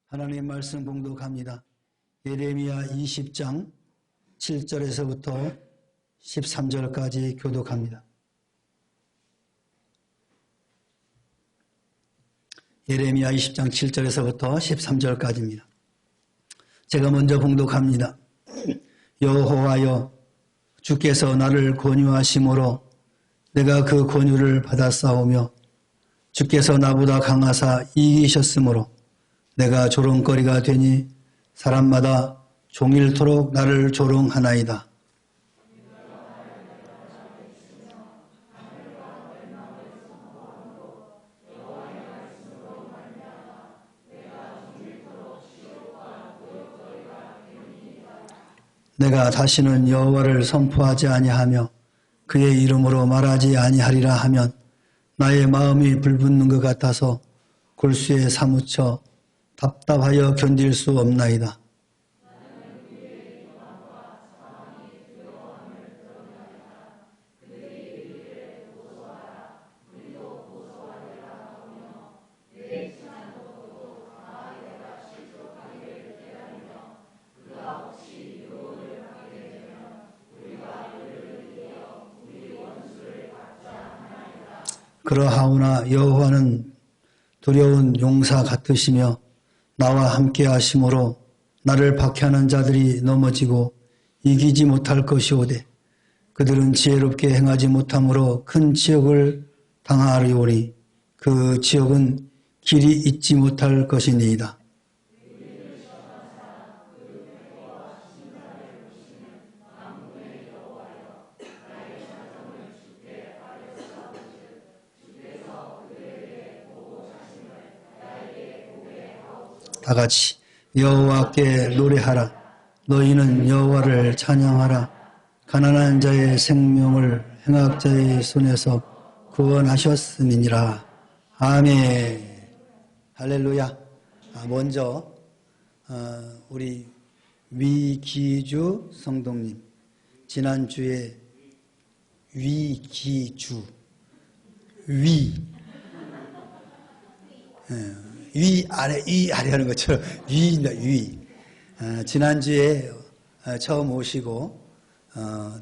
하나님 말씀 봉독합니다. 예레미야 20장 7절에서부터 13절까지 교독합니다. 예레미야 20장 7절에서부터 13절까지입니다. 제가 먼저 봉독합니다. 여호와여, 주께서 나를 권유하심으로 내가 그 권유를 받았사오며 주께서 나보다 강하사 이기셨으므로 내가 조롱거리가 되니 사람마다 종일토록 나를 조롱하나이다. 내가 다시는 여호와를 선포하지 아니하며 그의 이름으로 말하지 아니하리라 하면 나의 마음이 불붙는 것 같아서 골수에 사무쳐 답답하여 견딜 수 없나이다. 그러하오나 여호와는 두려운 용사 같으시며 나와 함께 하심으로 나를 박해하는 자들이 넘어지고 이기지 못할 것이오되 그들은 지혜롭게 행하지 못함으로 큰 지역을 당하리오니 그 지역은 길이 잊지 못할 것이니이다. 다같이 여호와께 노래하라. 너희는 여호와를 찬양하라. 가난한 자의 생명을 행악자의 손에서 구원하셨음이니라. 아멘. 할렐루야. 먼저 우리 위기주 성도님, 지난주에 위기주 위 아래 하는 것처럼 위. 지난주에 처음 오시고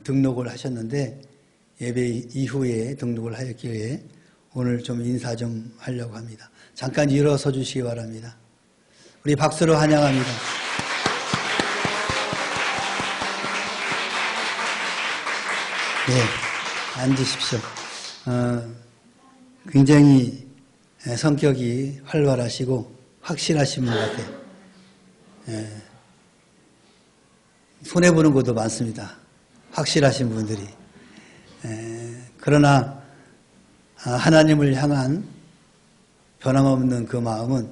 등록을 하셨는데 예배 이후에 등록을 하였기에 오늘 좀 인사 좀 하려고 합니다. 잠깐 일어서 주시기 바랍니다. 우리 박수로 환영합니다. 네, 앉으십시오. 굉장히 성격이 활발하시고 확실하신 분 같아요. 손해보는 것도 많습니다. 확실하신 분들이. 그러나 하나님을 향한 변함없는 그 마음은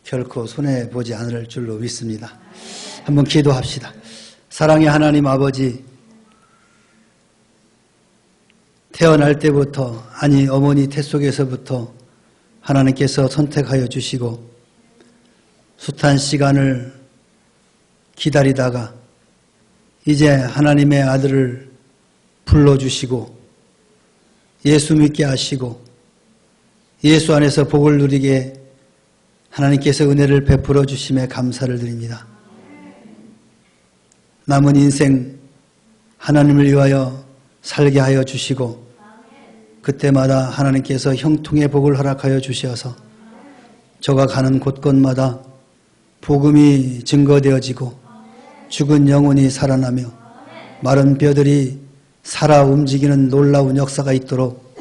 결코 손해보지 않을 줄로 믿습니다. 한번 기도합시다. 사랑의 하나님 아버지, 태어날 때부터, 아니 어머니 태 속에서부터 하나님께서 선택하여 주시고 숱한 시간을 기다리다가 이제 하나님의 아들을 불러주시고 예수 믿게 하시고 예수 안에서 복을 누리게 하나님께서 은혜를 베풀어 주심에 감사를 드립니다. 남은 인생 하나님을 위하여 살게 하여 주시고 그때마다 하나님께서 형통의 복을 허락하여 주셔서 저가 가는 곳곳마다 복음이 증거되어지고 죽은 영혼이 살아나며 마른 뼈들이 살아 움직이는 놀라운 역사가 있도록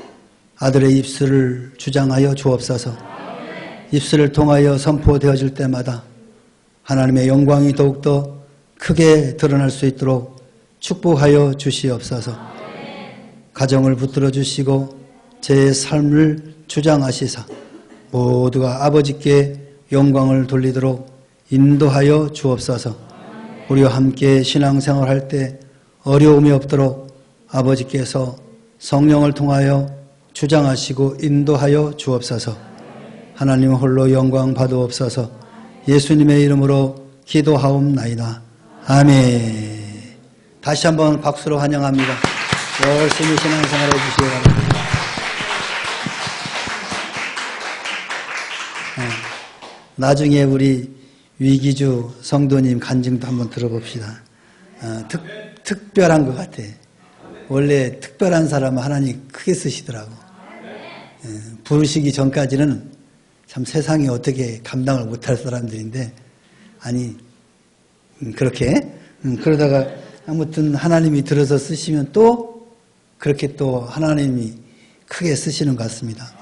아들의 입술을 주장하여 주옵소서. 입술을 통하여 선포되어질 때마다 하나님의 영광이 더욱더 크게 드러날 수 있도록 축복하여 주시옵소서. 가정을 붙들어 주시고 제 삶을 주장하시사 모두가 아버지께 영광을 돌리도록 인도하여 주옵소서. 우리와 함께 신앙생활할 때 어려움이 없도록 아버지께서 성령을 통하여 주장하시고 인도하여 주옵소서. 하나님 홀로 영광 받으옵소서. 예수님의 이름으로 기도하옵나이다. 아멘. 다시 한번 박수로 환영합니다. 열심히 신앙생활 해주시기 바랍니다. 나중에 우리 위기주 성도님 간증도 한번 들어봅시다. 특별한 것 같아. 원래 특별한 사람은 하나님 크게 쓰시더라고. 부르시기 전까지는 참 세상이 어떻게 감당을 못할 사람들인데, 아니, 그렇게, 그러다가 아무튼 하나님이 들어서 쓰시면 또 그렇게 또 하나님이 크게 쓰시는 것 같습니다.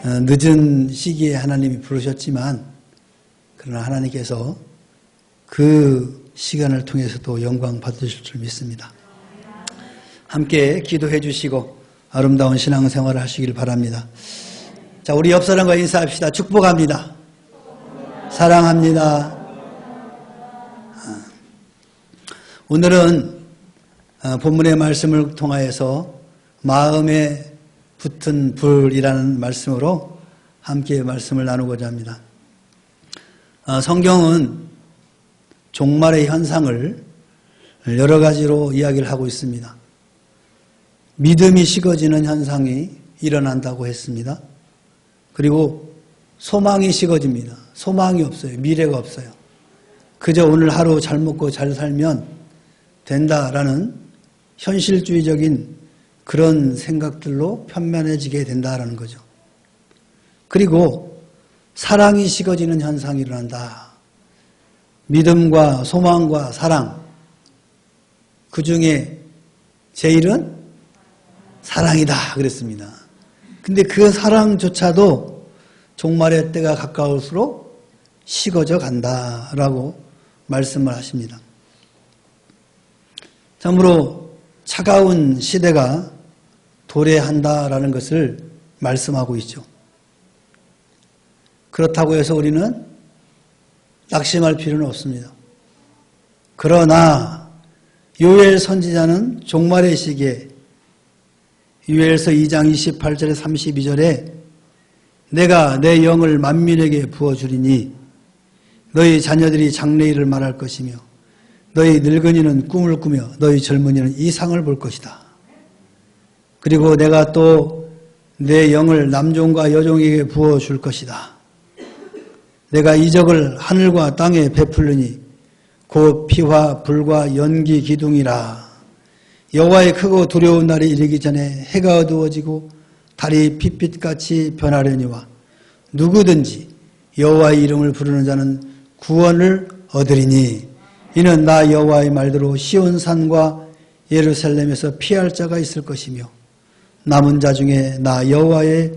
늦은 시기에 하나님이 부르셨지만, 그러나 하나님께서 그 시간을 통해서도 영광 받으실 줄 믿습니다. 함께 기도해 주시고 아름다운 신앙생활을 하시길 바랍니다. 자, 우리 옆 사람과 인사합시다. 축복합니다. 사랑합니다. 오늘은 본문의 말씀을 통하여서 마음에 붙은 불이라는 말씀으로 함께 말씀을 나누고자 합니다. 성경은 종말의 현상을 여러 가지로 이야기를 하고 있습니다. 믿음이 식어지는 현상이 일어난다고 했습니다. 그리고 소망이 식어집니다. 소망이 없어요. 미래가 없어요. 그저 오늘 하루 잘 먹고 잘 살면 된다라는 현실주의적인 그런 생각들로 편면해지게 된다라는 거죠. 그리고 사랑이 식어지는 현상이 일어난다. 믿음과 소망과 사랑, 그 중에 제일은 사랑이다 그랬습니다. 근데 그 사랑조차도 종말의 때가 가까울수록 식어져 간다라고 말씀을 하십니다. 참으로 차가운 시대가 도래한다라는 것을 말씀하고 있죠. 그렇다고 해서 우리는 낙심할 필요는 없습니다. 그러나 요엘 선지자는 종말의 시기에 요엘서 2장 28절에 32절에 내가 내 영을 만민에게 부어주리니 너희 자녀들이 장래일을 말할 것이며 너희 늙은이는 꿈을 꾸며 너희 젊은이는 이상을 볼 것이다. 그리고 내가 또 내 영을 남종과 여종에게 부어줄 것이다. 내가 이적을 하늘과 땅에 베풀르니 곧 피와 불과 연기 기둥이라. 여호와의 크고 두려운 날이 이르기 전에 해가 어두워지고 달이 핏빛같이 변하려니와 누구든지 여호와의 이름을 부르는 자는 구원을 얻으리니 이는 나 여호와의 말대로 시온산과 예루살렘에서 피할 자가 있을 것이며 남은 자 중에 나 여호와의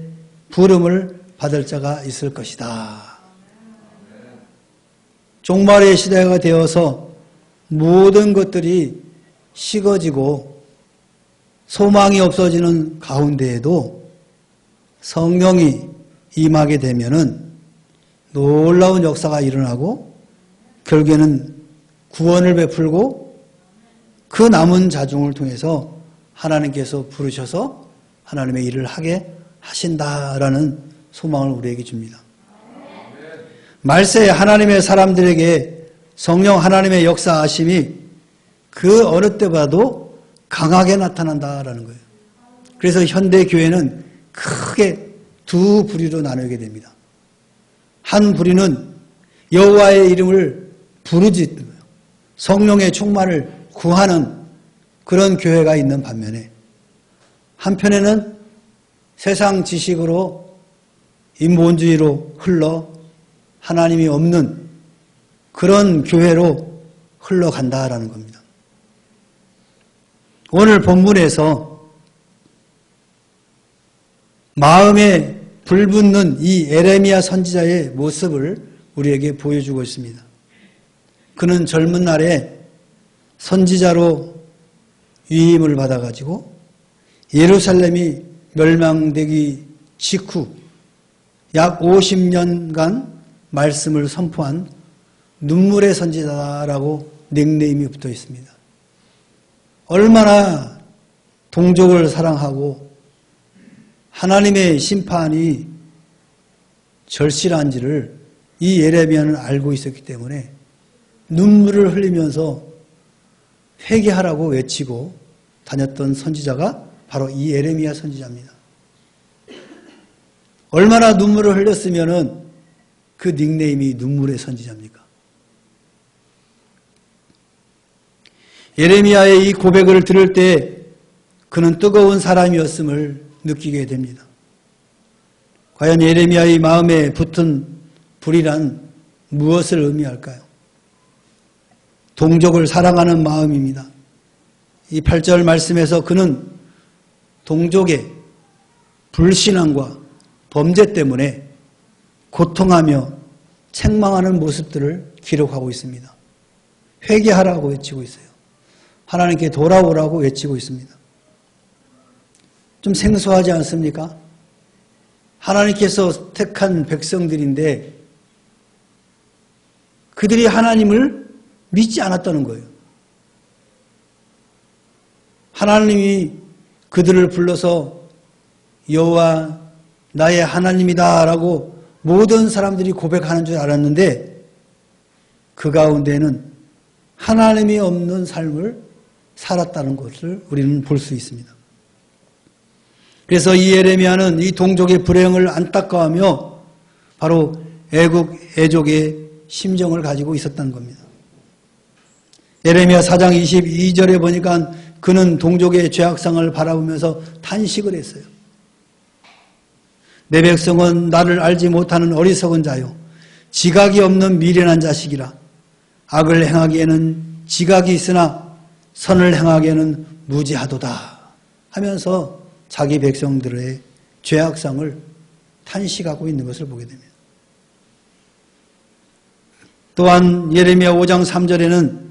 부름을 받을 자가 있을 것이다. 종말의 시대가 되어서 모든 것들이 식어지고 소망이 없어지는 가운데에도 성령이 임하게 되면은 놀라운 역사가 일어나고 결국에는 구원을 베풀고 그 남은 자중을 통해서 하나님께서 부르셔서 하나님의 일을 하게 하신다라는 소망을 우리에게 줍니다. 말세에 하나님의 사람들에게 성령 하나님의 역사하심이 그 어느 때보다도 강하게 나타난다라는 거예요. 그래서 현대 교회는 크게 두 부류로 나누게 됩니다. 한 부류는 여호와의 이름을 부르짖는 거예요. 성령의 충만을 구하는 그런 교회가 있는 반면에 한편에는 세상 지식으로 인본주의로 흘러 하나님이 없는 그런 교회로 흘러간다라는 겁니다. 오늘 본문에서 마음에 불붙는 이 에레미야 선지자의 모습을 우리에게 보여주고 있습니다. 그는 젊은 날에 선지자로 위임을 받아가지고 예루살렘이 멸망되기 직후 약 50년간 말씀을 선포한 눈물의 선지자라고 닉네임이 붙어 있습니다. 얼마나 동족을 사랑하고 하나님의 심판이 절실한지를 이 예레미야는 알고 있었기 때문에 눈물을 흘리면서 회개하라고 외치고 다녔던 선지자가 바로 이 예레미야 선지자입니다. 얼마나 눈물을 흘렸으면은 그 닉네임이 눈물의 선지자입니까? 예레미야의 이 고백을 들을 때 그는 뜨거운 사람이었음을 느끼게 됩니다. 과연 예레미야의 마음에 붙은 불이란 무엇을 의미할까요? 동족을 사랑하는 마음입니다. 이 8절 말씀에서 그는 동족의 불신앙과 범죄 때문에 고통하며 책망하는 모습들을 기록하고 있습니다. 회개하라고 외치고 있어요. 하나님께 돌아오라고 외치고 있습니다. 좀 생소하지 않습니까? 하나님께서 택한 백성들인데 그들이 하나님을 믿지 않았다는 거예요. 하나님이 그들을 불러서 여호와 나의 하나님이다 라고 모든 사람들이 고백하는 줄 알았는데 그 가운데는 하나님이 없는 삶을 살았다는 것을 우리는 볼 수 있습니다. 그래서 이 예레미야는 이 동족의 불행을 안타까워하며 바로 애국 애족의 심정을 가지고 있었다는 겁니다. 예레미야 4장 22절에 보니까 그는 동족의 죄악상을 바라보면서 탄식을 했어요. 내 백성은 나를 알지 못하는 어리석은 자요 지각이 없는 미련한 자식이라. 악을 행하기에는 지각이 있으나 선을 행하기에는 무지하도다 하면서 자기 백성들의 죄악상을 탄식하고 있는 것을 보게 됩니다. 또한 예레미야 5장 3절에는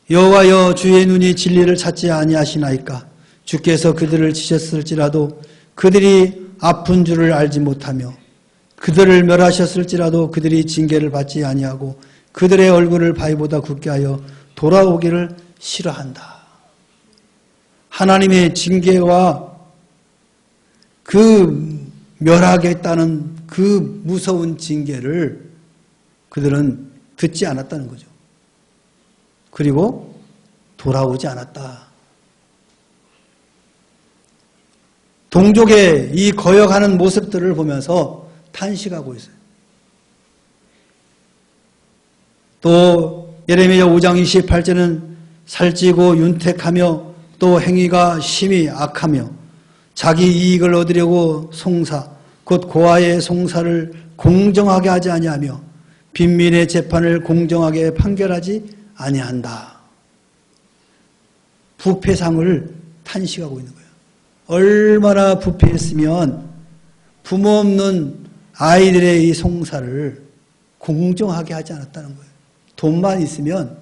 여호와여 주의 눈이 진리를 찾지 아니하시나이까. 주께서 그들을 치셨을지라도 그들이 아픈 줄을 알지 못하며 그들을 멸하셨을지라도 그들이 징계를 받지 아니하고 그들의 얼굴을 바위보다 굵게 하여 돌아오기를 싫어한다. 하나님의 징계와 그 멸하겠다는 그 무서운 징계를 그들은 듣지 않았다는 거죠. 그리고 돌아오지 않았다. 동족의 이 거역하는 모습들을 보면서 탄식하고 있어요. 또 예레미야 5장 28절은 살찌고 윤택하며 또 행위가 심히 악하며 자기 이익을 얻으려고 송사 곧 고아의 송사를 공정하게 하지 아니하며 빈민의 재판을 공정하게 판결하지 아니한다. 부패상을 탄식하고 있는 거예요. 얼마나 부패했으면 부모 없는 아이들의 이 송사를 공정하게 하지 않았다는 거예요. 돈만 있으면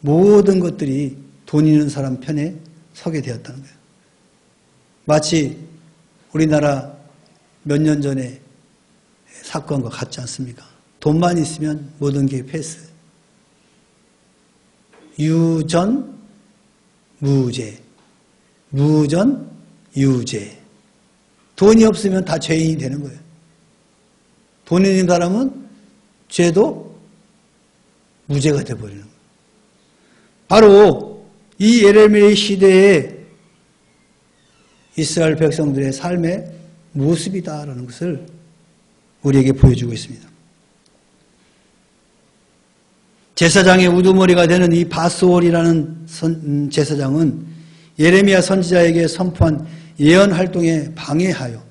모든 것들이 돈 있는 사람 편에 서게 되었다는 거예요. 마치 우리나라 몇 년 전에 사건과 같지 않습니까? 돈만 있으면 모든 게 패스. 유전, 무죄. 무전, 유죄. 돈이 없으면 다 죄인이 되는 거예요. 돈 있는 사람은 죄도 무죄가 되어버리는 거예요. 바로 이 예레미야 시대에 이스라엘 백성들의 삶의 모습이다라는 것을 우리에게 보여주고 있습니다. 제사장의 우두머리가 되는 이 바스올이라는 제사장은 예레미야 선지자에게 선포한 예언 활동에 방해하여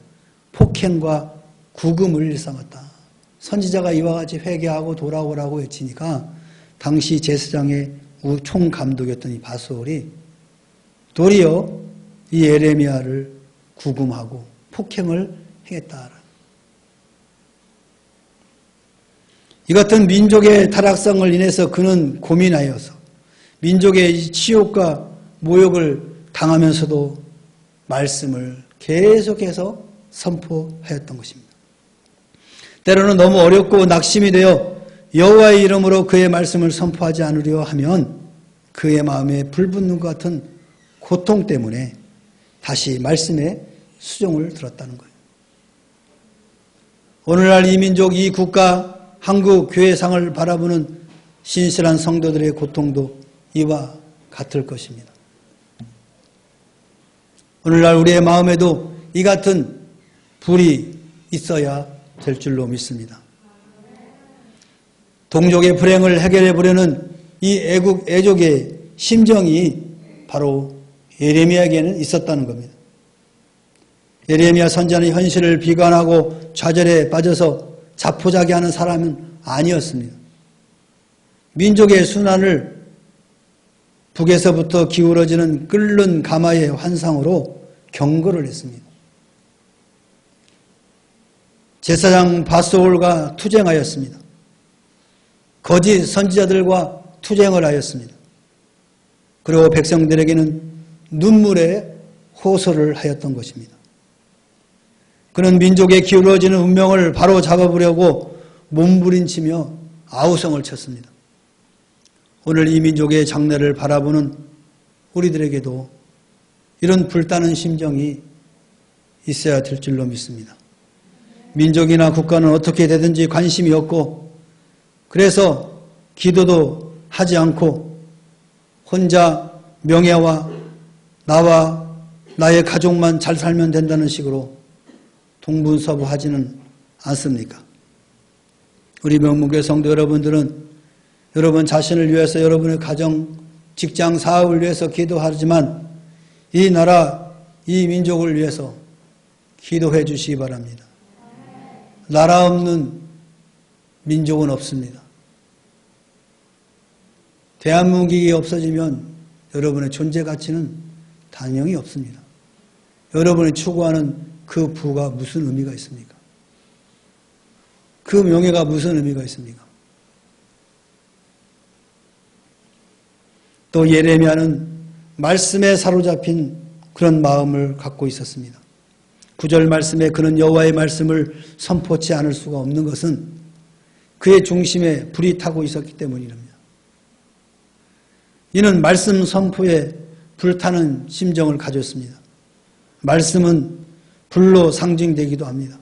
폭행과 구금을 일삼았다. 선지자가 이와 같이 회개하고 돌아오라고 외치니까 당시 제사장의 총감독이었던 이 바스올이 도리어 이 예레미야를 구금하고 폭행을 행했다. 이 같은 민족의 타락성을 인해서 그는 고민하여서 민족의 치욕과 모욕을 당하면서도 말씀을 계속해서 선포하였던 것입니다. 때로는 너무 어렵고 낙심이 되어 여호와의 이름으로 그의 말씀을 선포하지 않으려 하면 그의 마음에 불붙는 것 같은 고통 때문에 다시 말씀에 수종을 들었다는 거예요. 오늘날 이 민족, 이 국가, 한국 교회상을 바라보는 신실한 성도들의 고통도 이와 같을 것입니다. 오늘날 우리의 마음에도 이 같은 불이 있어야 될 줄로 믿습니다. 동족의 불행을 해결해 보려는 이 애국 애족의 심정이 바로 예레미야에게는 있었다는 겁니다. 예레미야 선지자는 현실을 비관하고 좌절에 빠져서 자포자기하는 사람은 아니었습니다. 민족의 순환을 북에서부터 기울어지는 끓는 가마의 환상으로 경고를 했습니다. 제사장 바소올과 투쟁하였습니다. 거짓 선지자들과 투쟁을 하였습니다. 그리고 백성들에게는 눈물의 호소를 하였던 것입니다. 그는 민족의 기울어지는 운명을 바로 잡아보려고 몸부림치며 아우성을 쳤습니다. 오늘 이 민족의 장래를 바라보는 우리들에게도 이런 불타는 심정이 있어야 될 줄로 믿습니다. 민족이나 국가는 어떻게 되든지 관심이 없고 그래서 기도도 하지 않고 혼자 명예와 나와 나의 가족만 잘 살면 된다는 식으로 동분서부하지는 않습니까? 우리 명문교회 성도 여러분들은 여러분 자신을 위해서 여러분의 가정, 직장, 사업을 위해서 기도하지만 이 나라, 이 민족을 위해서 기도해 주시기 바랍니다. 나라 없는 민족은 없습니다. 대한민국이 없어지면 여러분의 존재 가치는 당연히 없습니다. 여러분이 추구하는 그 부가 무슨 의미가 있습니까? 그 명예가 무슨 의미가 있습니까? 또 예레미야는 말씀에 사로잡힌 그런 마음을 갖고 있었습니다. 9절 말씀에 그는 여호와의 말씀을 선포치 않을 수가 없는 것은 그의 중심에 불이 타고 있었기 때문이랍니다. 이는 말씀 선포에 불타는 심정을 가졌습니다. 말씀은 불로 상징되기도 합니다.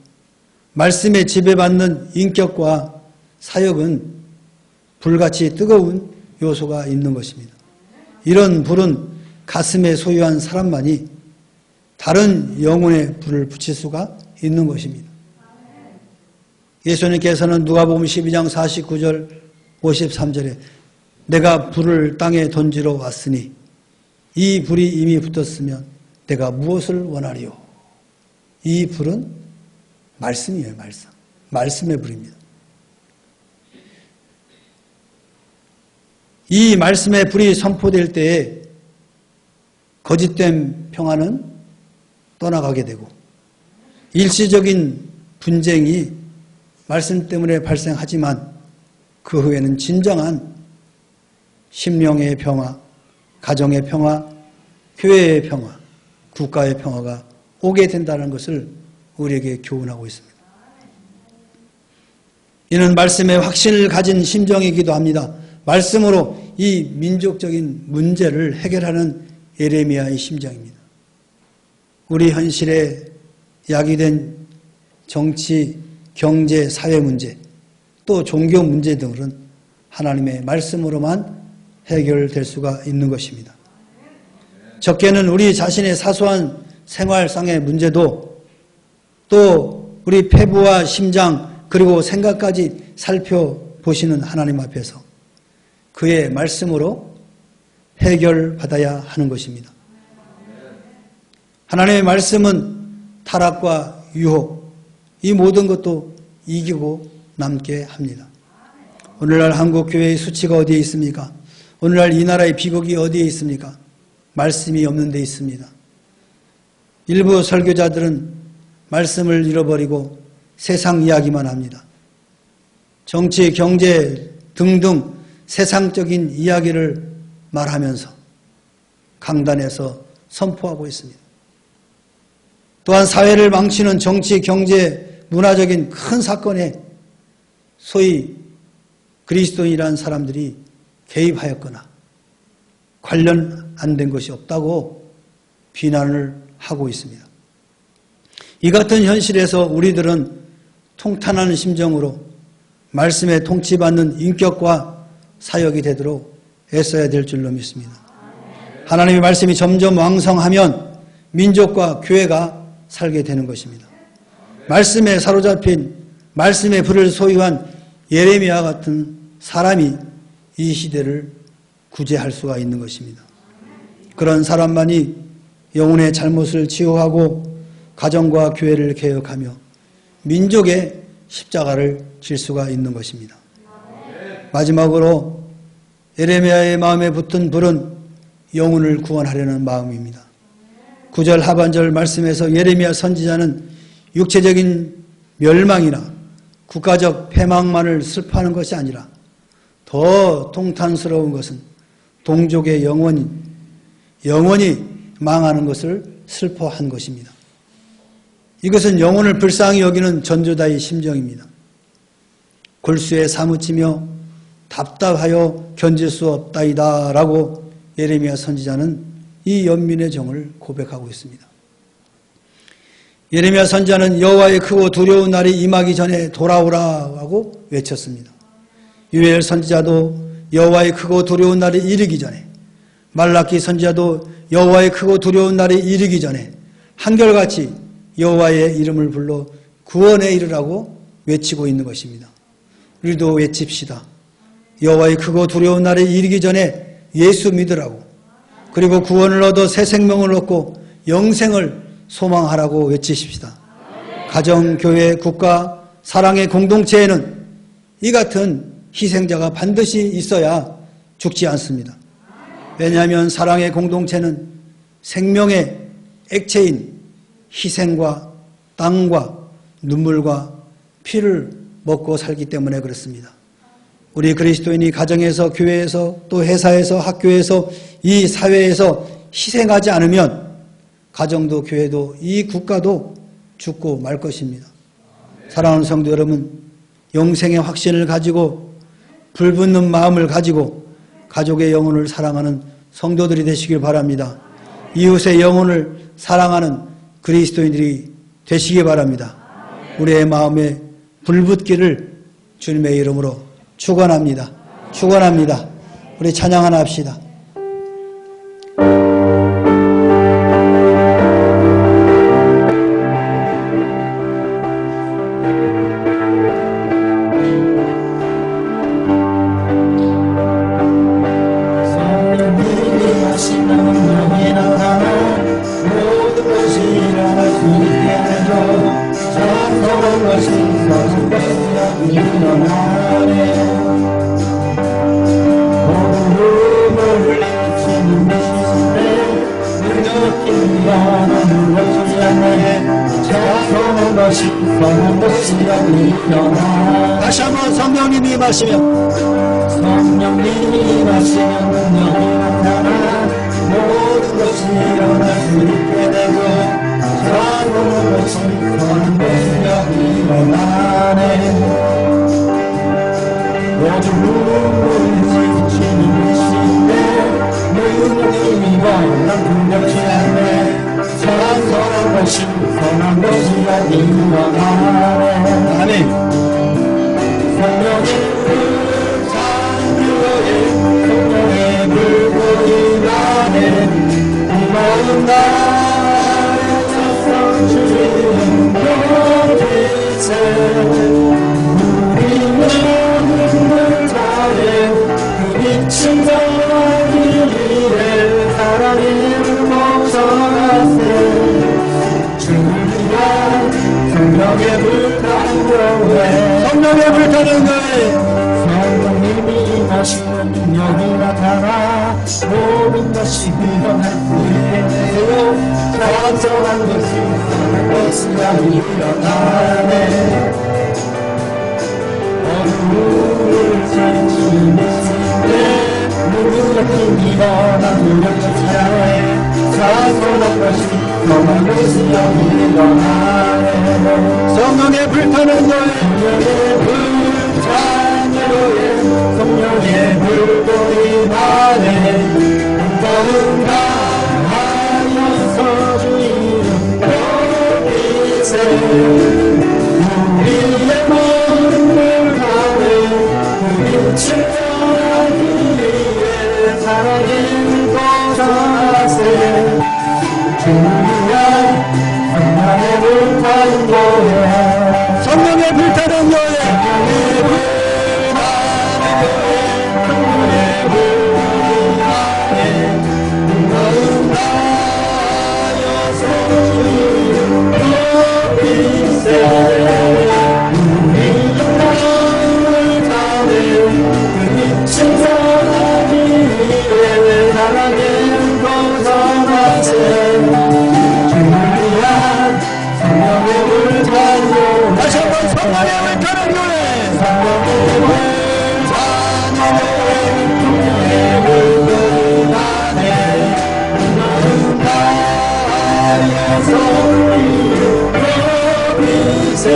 말씀에 지배받는 인격과 사역은 불같이 뜨거운 요소가 있는 것입니다. 이런 불은 가슴에 소유한 사람만이 다른 영혼의 불을 붙일 수가 있는 것입니다. 예수님께서는 누가복음 12장 49절 53절에 내가 불을 땅에 던지러 왔으니 이 불이 이미 붙었으면 내가 무엇을 원하리요? 이 불은 말씀이에요. 말씀. 말씀의 불입니다. 이 말씀의 불이 선포될 때에 거짓된 평화는 떠나가게 되고 일시적인 분쟁이 말씀 때문에 발생하지만 그 후에는 진정한 심령의 평화, 가정의 평화, 교회의 평화, 국가의 평화가 오게 된다는 것을 우리에게 교훈하고 있습니다. 이는 말씀의 확신을 가진 심정이기도 합니다. 말씀으로 이 민족적인 문제를 해결하는 예레미야의 심정입니다. 우리 현실에 야기된 정치, 경제, 사회 문제, 또 종교 문제 등은 하나님의 말씀으로만 해결될 수가 있는 것입니다. 적게는 우리 자신의 사소한 생활상의 문제도 또 우리 폐부와 심장 그리고 생각까지 살펴보시는 하나님 앞에서 그의 말씀으로 해결받아야 하는 것입니다. 하나님의 말씀은 타락과 유혹, 이 모든 것도 이기고 남게 합니다. 오늘날 한국교회의 수치가 어디에 있습니까? 오늘날 이 나라의 비극이 어디에 있습니까? 말씀이 없는 데 있습니다. 일부 설교자들은 말씀을 잃어버리고 세상 이야기만 합니다. 정치, 경제 등등 세상적인 이야기를 말하면서 강단에서 선포하고 있습니다. 또한 사회를 망치는 정치, 경제, 문화적인 큰 사건에 소위 그리스도인이라는 사람들이 개입하였거나 관련 안 된 것이 없다고 비난을 하고 있습니다. 이 같은 현실에서 우리들은 통탄하는 심정으로 말씀에 통치받는 인격과 사역이 되도록 애써야 될 줄로 믿습니다. 하나님의 말씀이 점점 왕성하면 민족과 교회가 살게 되는 것입니다. 말씀에 사로잡힌 말씀의 불을 소유한 예레미야 같은 사람이 이 시대를 구제할 수가 있는 것입니다. 그런 사람만이 영혼의 잘못을 치유하고 가정과 교회를 개혁하며 민족의 십자가를 질 수가 있는 것입니다. 마지막으로 예레미야의 마음에 붙은 불은 영혼을 구원하려는 마음입니다. 9절 하반절 말씀에서 예레미야 선지자는 육체적인 멸망이나 국가적 패망만을 슬퍼하는 것이 아니라 더 통탄스러운 것은 동족의 영원히 망하는 것을 슬퍼한 것입니다. 이것은 영혼을 불쌍히 여기는 전도자의 심정입니다. 골수에 사무치며 답답하여 견딜 수 없다이다 라고 예레미야 선지자는 이 연민의 정을 고백하고 있습니다. 예레미야 선지자는 여호와의 크고 두려운 날이 임하기 전에 돌아오라 하고 외쳤습니다. 유엘 선지자도 여호와의 크고 두려운 날이 이르기 전에, 말라키 선지자도 여호와의 크고 두려운 날이 이르기 전에 한결같이 여호와의 이름을 불러 구원에 이르라고 외치고 있는 것입니다. 우리도 외칩시다. 여호와의 크고 두려운 날이 이르기 전에 예수 믿으라고, 그리고 구원을 얻어 새 생명을 얻고 영생을 소망하라고 외치십시다. 가정, 교회, 국가, 사랑의 공동체에는 이 같은 희생자가 반드시 있어야 죽지 않습니다. 왜냐하면 사랑의 공동체는 생명의 액체인 희생과 땀과 눈물과 피를 먹고 살기 때문에 그렇습니다. 우리 그리스도인이 가정에서, 교회에서, 또 회사에서, 학교에서, 이 사회에서 희생하지 않으면 가정도 교회도 이 국가도 죽고 말 것입니다. 사랑하는 성도 여러분, 영생의 확신을 가지고 불붙는 마음을 가지고 가족의 영혼을 사랑하는 성도들이 되시길 바랍니다. 이웃의 영혼을 사랑하는 그리스도인들이 되시기 바랍니다. 우리의 마음에 불붙기를 주님의 이름으로 축원합니다. 축원합니다. 우리 찬양 하나 합시다. 다시 한번 성령님이 임하시면, 성령님이 임하시면 능력이 나타나 모든 것이 일어날 수 있게 되고 작은 것이 큰 것이 여기 일어나네. 모든 눈물이 지치는 것인데 능력님이 원한 능력지 않네. 선한 것이 선한 것이 여기 일어나네. 아멘. 성령의 성령의 불꽃이 나네. 고마운 나의 첫성 주님 너희세. 우리는 눈물 다해 그 빛은 너희를 사랑의 목성하세. 주님과 성령의 불타는 교회, 성령의 불타는 교회, 성령님이 임하시는 능력이 나타나 모든 것이 일어날 수 있게 되고 작정한 것이 선한 것이 일어나네. 어둠을 지치는데 능력이 일어나 능력이 차례 사소한 것이 선한 것이 일어나네. 성령의 불타는 교회, 성령의 불타는 교회, 성령의 불꽃이 나네. 한가운 가하여서 주 이름 높이세. 우리의 눈물 가네 그 빛을 전하기 위해 사랑의 고사세. 주님의 성령의 불타는 교회, 성령의 불타는 교회, 성령의 불타는 교회, 성령의 불타는 주시세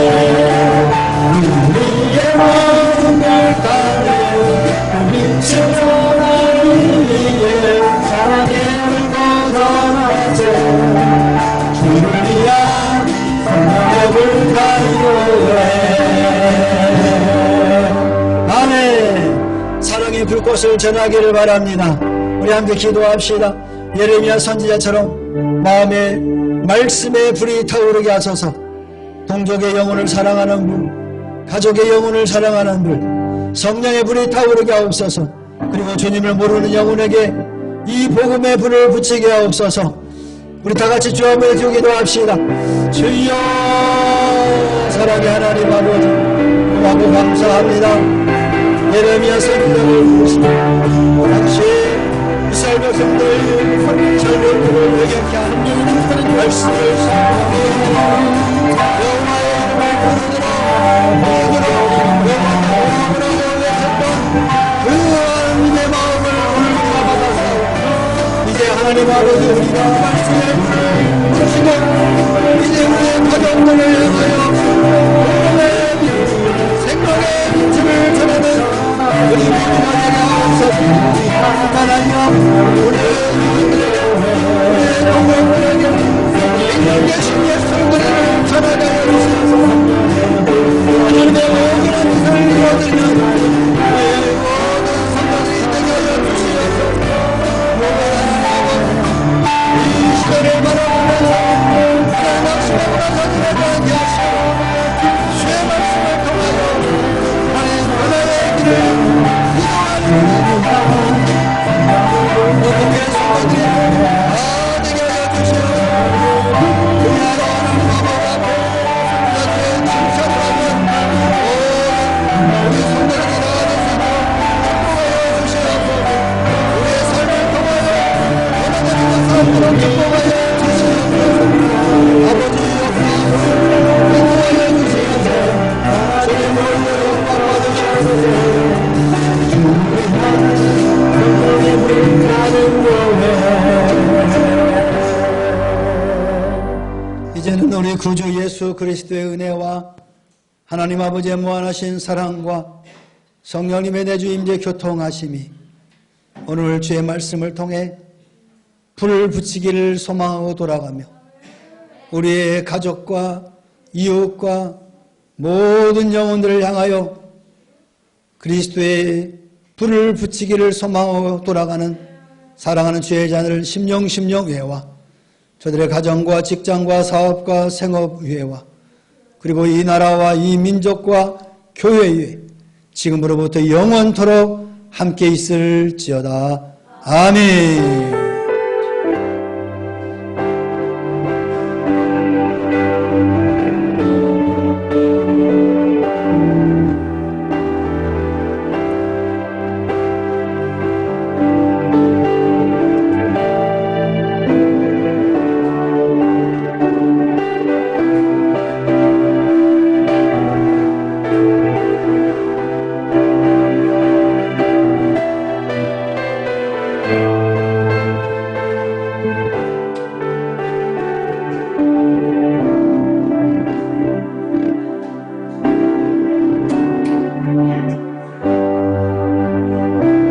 우리의 마음을 따르 빛을 전하기 위해 사랑의 불 전하세 주를 위한 성령의 불타는 교회 아멘. 사랑의 불꽃을 전하기를 바랍니다. 우리 함께 기도합시다. 예레미야 선지자처럼 마음에 말씀의 불이 타오르게 하소서. 동족의 영혼을 사랑하는 불, 가족의 영혼을 사랑하는 불, 성령의 불이 타오르게 하옵소서. 그리고 주님을 모르는 영혼에게 이 복음의 불을 붙이게 하옵소서. 우리 다같이 주 앞에 기도합시다. 주여, 사랑의 하나님 아버지, 고맙고 감사합니다. 예레미야 선지자를 보시고 당시 이스라엘 백성들 절벽을 회개케 하는 말씀을 선포하며 여호와의 이름을 부르더라 믿으러 외쳤던 그 하나님의 마음을 오늘 우리가 받아서 이제 하나님 아버지 우리가 말씀의 불을 주시고 이제 우리의 가정들을 향하여 복음의 빛, 생명의 빛을 전하는 우리 모두가 되게 하옵소서. 하나님 우리의 동물들에게 계신 예수님을 전하게 해주시옵소서. 하나님의 모든 뜻을 이루어드리는 우리의 모든 성도들이 되게 하여 주시옵소서. 이 시대를 바라보면서 하나님 말씀을 선지자들에게 하시고 주의 말씀을 통하여 하나님 변화의 길을 이제는 우리 구주 예수 그리스도의 은혜와 하나님 아버지의 무한하신 사랑과 성령님의 내주 임재 교통하심이 오늘 주의 말씀을 통해 불을 붙이기를 소망하고 돌아가며 우리의 가족과 이웃과 모든 영혼들을 향하여 그리스도의 불을 붙이기를 소망하고 돌아가는 사랑하는 주의 자녀를 심령 위에와 저들의 가정과 직장과 사업과 생업 위에와 그리고 이 나라와 이 민족과 교회 위에 지금으로부터 영원토록 함께 있을지어다. 아멘.